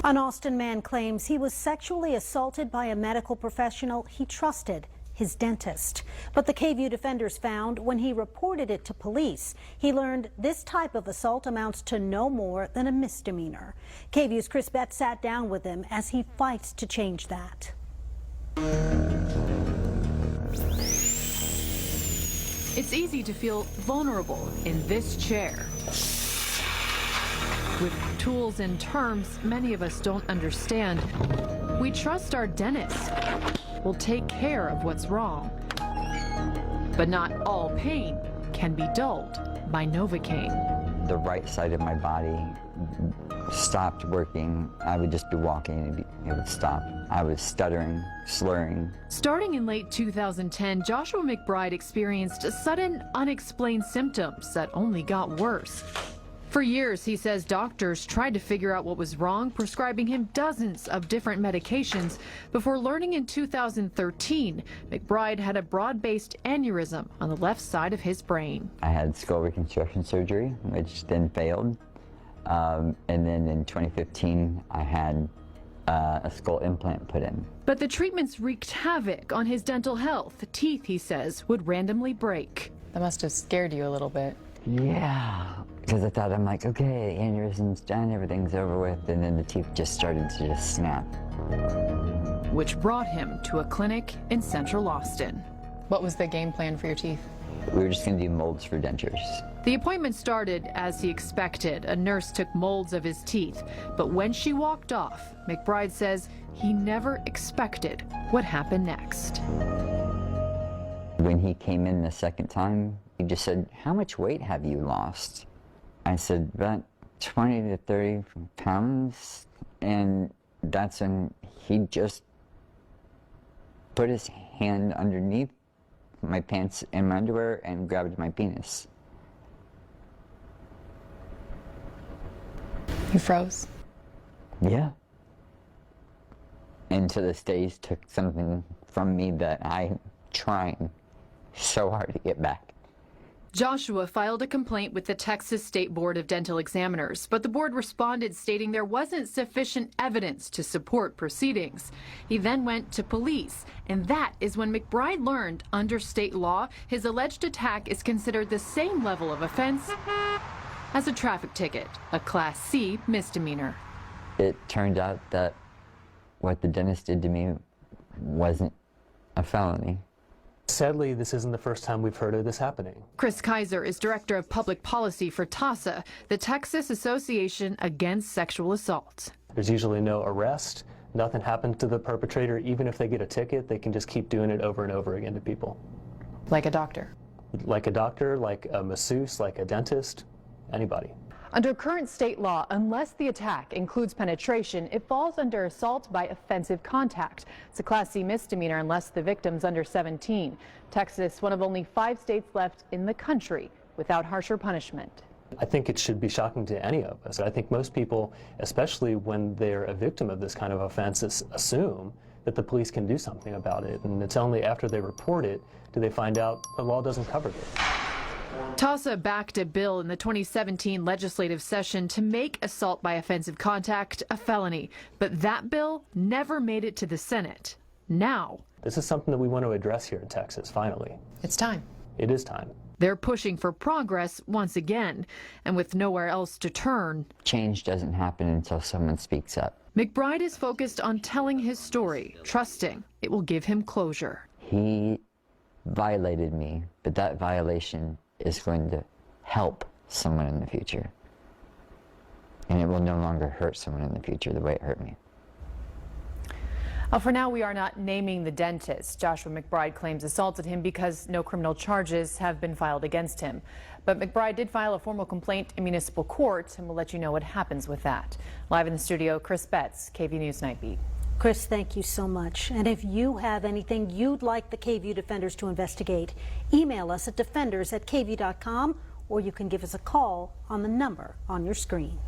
An Austin man claims he was sexually assaulted by a medical professional he trusted, his dentist. But the KVUE defenders found when he reported it to police, he learned this type of assault amounts to no more than a misdemeanor. KVUE's Chris Betts sat down with him as he fights to change that. It's easy to feel vulnerable in this chair. With tools and terms many of us don't understand, we trust our dentist will take care of what's wrong. But not all pain can be dulled by Novocaine. The right side of my body stopped working. I would just be walking and it would stop. I was stuttering, slurring. Starting in late 2010, Joshua McBride experienced sudden, unexplained symptoms that only got worse. For years, he says doctors tried to figure out what was wrong, prescribing him dozens of different medications before learning in 2013 McBride had a broad-based aneurysm on the left side of his brain. I had skull reconstruction surgery, which then failed. And then in 2015, I had a skull implant put in. But the treatments wreaked havoc on his dental health. Teeth, he says, would randomly break. That must have scared you a little bit. Yeah, because I thought, I'm like, okay, the aneurysm's done, everything's over with, and then the teeth just started to just snap. Which brought him to a clinic in Central Austin. What was the game plan for your teeth? We were just going to do molds for dentures. The appointment started as he expected. A nurse took molds of his teeth, but when she walked off, McBride says he never expected what happened next. When he came in the second time, he just said, "How much weight have you lost?" I said, "About 20 to 30 pounds." And that's when he just put his hand underneath my pants and my underwear and grabbed my penis. You froze? Yeah. And to this day, he took something from me that I'm trying so hard to get back. Joshua filed a complaint with the Texas State Board of Dental Examiners, but the board responded stating there wasn't sufficient evidence to support proceedings. He then went to police, and that is when McBride learned under state law his alleged attack is considered the same level of offense as a traffic ticket, a Class C misdemeanor. It turned out that what the dentist did to me wasn't a felony. Sadly, this isn't the first time we've heard of this happening. Chris Kaiser is Director of Public Policy for TASA, the Texas Association Against Sexual Assault. There's usually no arrest. Nothing happens to the perpetrator. Even if they get a ticket, they can just keep doing it over and over again to people. Like a doctor? Like a doctor, like a masseuse, like a dentist, anybody. Under current state law, unless the attack includes penetration, it falls under assault by offensive contact. It's a Class C misdemeanor unless the victim's under 17. Texas, one of only 5 states left in the country without harsher punishment. I think it should be shocking to any of us. I think most people, especially when they're a victim of this kind of offense, assume that the police can do something about it. And it's only after they report it do they find out the law doesn't cover it. TASA backed a bill in the 2017 legislative session to make assault by offensive contact a felony, but that bill never made it to the Senate. Now, this is something that we want to address here in Texas, finally. It's time. It is time. They're pushing for progress once again, and with nowhere else to turn. Change doesn't happen until someone speaks up. McBride is focused on telling his story, trusting it will give him closure. He violated me, but that violation is going to help someone in the future. And it will no longer hurt someone in the future the way it hurt me. For now, we are not naming the dentist. Joshua McBride claims assaulted him because no criminal charges have been filed against him. But McBride did file a formal complaint in municipal court, and we'll let you know what happens with that. Live in the studio, Chris Betts, KVUE News Nightbeat. Chris, thank you so much. And if you have anything you'd like the KVUE Defenders to investigate, email us at defenders@kvue.com, or you can give us a call on the number on your screen.